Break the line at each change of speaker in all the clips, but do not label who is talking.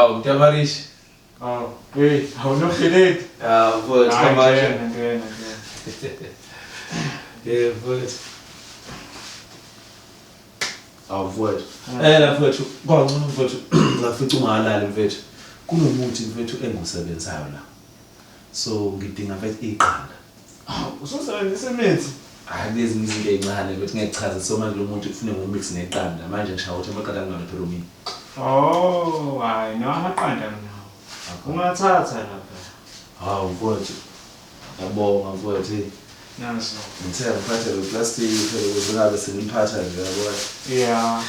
Hawu, Mtamarish.
Hey, awunokheleti.
Mfowethu, kamanje. Mfowethu. Mfowethu. La mfowethu, kwangcono mfowethu, ngafica ungalali mfowethu. Kunomuthi mfowethu engisebenzayo la. So ngidinga mfowethu iqanda.
Ususebenzisa imithi?
Lezi izinto ezincane mfowethu ngiyachaza so manje lo muntu ufune ngomix neqanda. Manje ngishaya ukuthi amaqanda ngalo phela mina.
Hayi, no amaqanda nawo. Ungathatha lapha.
Mfowethu. Ngiyabonga mfowethu.
Naso.
Ngithe ngiphathe lo plastic phela ukuze ngabe sengimphatha nje yabona.
Yeah.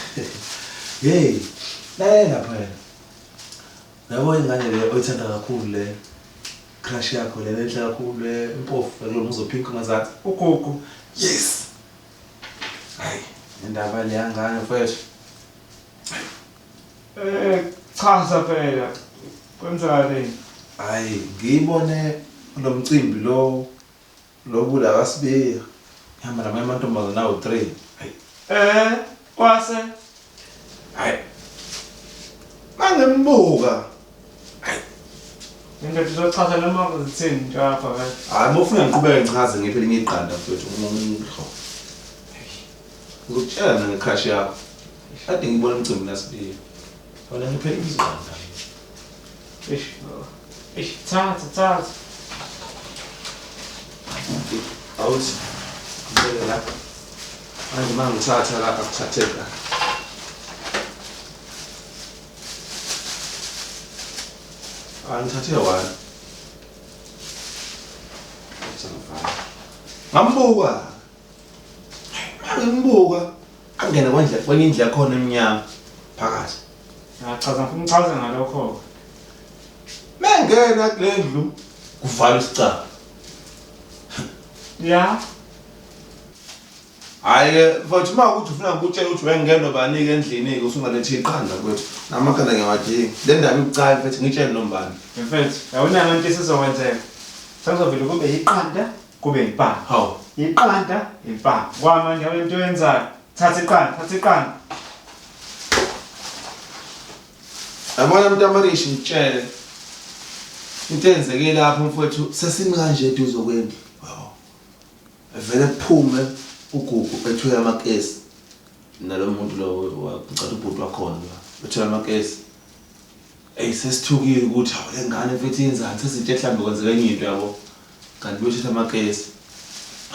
Hey, la phela. Yabo ingane le oyithanda kakhulu le crush yakho le enhle kakhulu le impofu lo uzophinka ngazathi
Ugogo.
Yes. Hayi, indaba le yangane mfowethu.
Chaza phela. Kwenzakani?
Hayi, ngiyibone lo mcimbi lo bula kaSibiya. Ihamba namanye amantombazana nawo 3. Hayi.
Kwase.
Hayi. Mangembuka. Hayi.
Ngingathi uzochaza noma uzithini nje apha kahle.
Hayi, mofuna ngiqhubeke ngichaze ngephe linye iqanda mfowethu ngomhlo. Ngokutshela ngecrush yakho. Kade ngibona umcimbi naSibiya. Wona ngiphe izandla.
Thatha.
Awuthi ngibele la. Manje mangithatha la akuthatheka. Ngithathe wona. Ngambuka. Ngimbuka. Angena kwenye indlela khona eminyama phakathi.
Ngichaza ngalokho.
Mengena kule ndlu kuvala isicaba.
Yeah.
Hayi mfowethu ukuthi ufuna ukutshela ukuthi wengena banike endlini usungalethi iqanda kwethu. Namakhala ngiyawadinga. Le ndaba ibucayi mfethu ngitshela nombani.
Mfethu, yawona into esizokwenzeka. Sengizovela kube iqanda, kube impama.
Hawu.
Iqanda, impama. Kwamanje into yenzayo. Thatha iqanda.
Yabona Mtamarish ngitshele. Into enzeke lapho mfowethu sesimi kanje eduze kwendlu. Hawu. Vele kuphume ugugu ethuya amakesi. Nalomuntu lo wacela ubhuti wakhona la. Ethuya amakesi. Sesithukile ukuthi hawu le ngane mfethu yenzani sesithi mhlambe kwenzeka enye into yabo. Kanti buyothatha amakesi.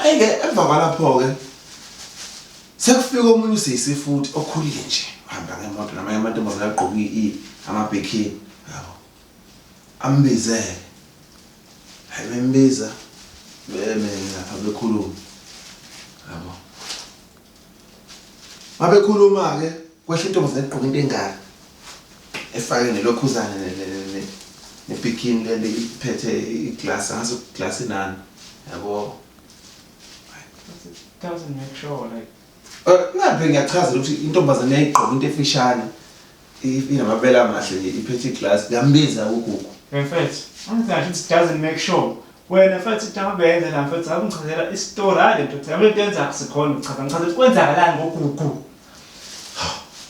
Ayike emva kwalapho ke sekufika omunye usisi futhi okhulile nje. Uhamba ngemoto namanye amantombazana agqoke amabhekini. Yabo. Ambizele. Hayi membiza. Lapha bekhuluma. Yabo. Mabekhuluma ke kwehla intombazana egqoke into engaka. Efake nelokhuzana nebhikini le iphethe iglass ngaso glass inani. Yabo.
It doesn't make sure like
Ngabe ngiyachaza ukuthi intombazane yayigqoka into efishane inamabele amahle iphethe iglass ngambiza ugugu.
Mfethu, angithi it doesn't make sure. Wena mfethu idama benze la mfethu akungichazela istory hale nto thina into yenza akusikhona uchaza ngichaza kwenzakalani ngogugu.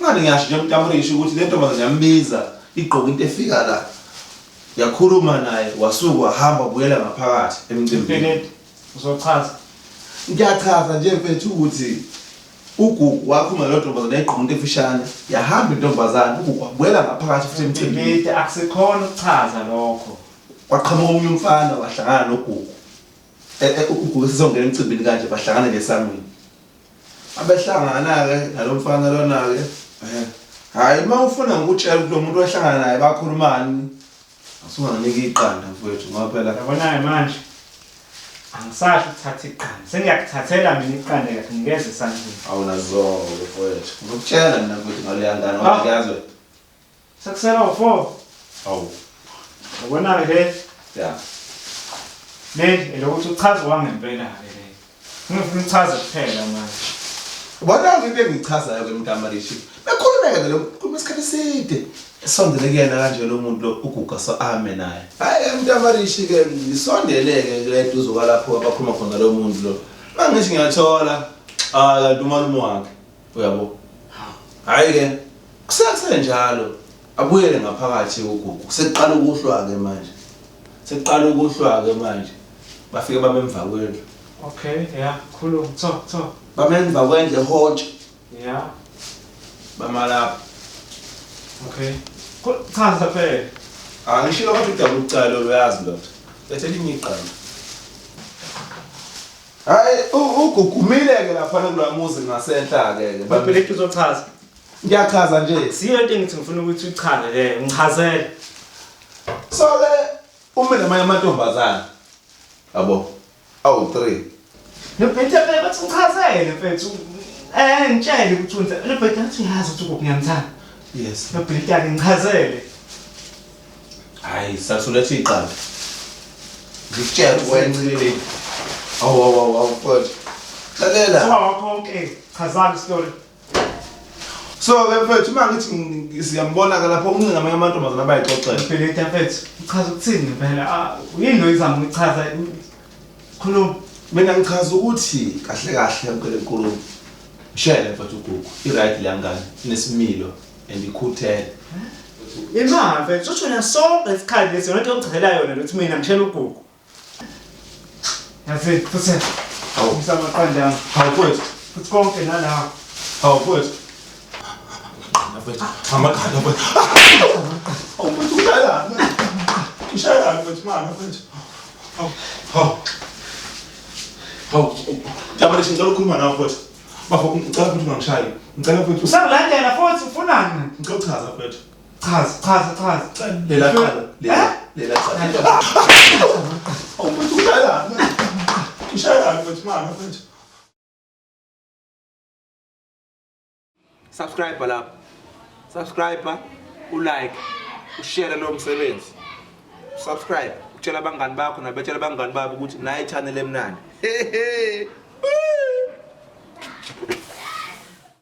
Ngani ngiyasho nje Mtamarish ukuthi le ntombazane yambiza igqoka into efika la. Yakhuluma naye wasuka wahamba buyela ngaphakathi emcimbini.
Uzochaza.
Ngiyachaza nje mfethu ukuthi ugugu wakhuluma lo ntombazane yayigqoka into efishane yahamba intombazane ugugu wabuyela ngaphakathi futhi emcimbini.
Akusikhona ukuchaza lokho.
Waqhamuka omunye umfana wahlangana nogugu. Ugugu sizongena emcimbini kanje bahlangana ngesangweni. Abehlangana ke nalomfana lona ke. Hayi mawufuna ngikutshela ukuthi lo muntu ohlangana naye bakhulumani. Asunganike iqanda mfowethu ngoba phela
yabona manje angisasho ukuthatha iqanda. Sengiyakuthathela mina iqanda kahle ngeze esandleni.
Awunazo mfowethu. Ngikutshela mina ukuthi ngale yangane ngiyazwe.
Sekusela u4.
Awu.
Yabona ke
ya.
Le lokuthi uchaza wangempela ke le. Ngifuna uchaze kuphela manje.
Bona into engichazayo ke Mtamarish. Bekhulumeke lo kumesikhathi eside. Esondele kuyena kanje lo muntu lo uguga so ame naye. Hayi Mtamarish ke ngisondeleke kule duzo kwalapho abakhuluma khona lo muntu lo. Mangithi ngiyathola kanti umalume wakhe uyabo. Hayi ke kusase njalo abuyele ngaphakathi ugogo seqala ukuhlwa ke manje seqala ukuhlwa ke manje bafike bamemva kwendlu
Okay, yeah, khuluma talk.
bamemva kwendlu hontshe
Yeah.
bamalapha
Okay. Chaza phela.
angishilo ukuthi udaba ucala uyazi ndoda lethe linye iqala hayi ugugumile ke lapha kulamuzi ngasenhla ke
Babeleki uzochaza.
ngiyachaza nje
Siyo into engithi ngifuna ukuthi uyichaze le, ngichazele.
so ke uma namanye amantombazana yabo awu 3
Nobhilita phela bathi ngichazele mfethu. Ngitshele ukuthi unza. Nobhilita athi uyazi ukuthi ngiyamthanda.
yes
Nobhilita ke ngichazele.
hayi sasulethe iqala ngikutshela wencile awu futhi lalela
Konke, chazani story.
so ke mfethu mangithi siyambona ke lapho uncika ngamanye amantombazana abayixoxela
Nobhilita mfethu, uchaza ukuthini phela? Yini lo izama ukuchaza? Khuluma.
mina ngichaza ukuthi kahle kahle ngicela inkulumo shele mfethu ugugu iright liyangani inesimilo and ikhuthele
Yena mfethu, uthi wena sonke isikhathi lesi yona into ongichazela yona ukuthi mina ngishela ugugu. Yazi, futhi
awu
ngisamaqandana.
hawu mfethu
Futhi konke nala.
hawu mfethu mfethu amakhanda mfethu awu mfethu ushayela mfethu mama mfethu hawu Jamani ngicela ukukhuluma nawe mfethu. Bafo ngicela ukuthi ungangishayi. Ngicela mfethu
Usangilandela futhi ufunani?
ngicela uchaza mfethu.
Chaza.
Lela qala. Lela qala. Awu mfethu ushayela. Ushayela mfethu mama mfethu. Subscribe lapha. Subscribe, ulike, ushare lo msebenzi. Subscribe, utshela abangani bakho nabetshela abangani babo ukuthi nayi channel emnandi.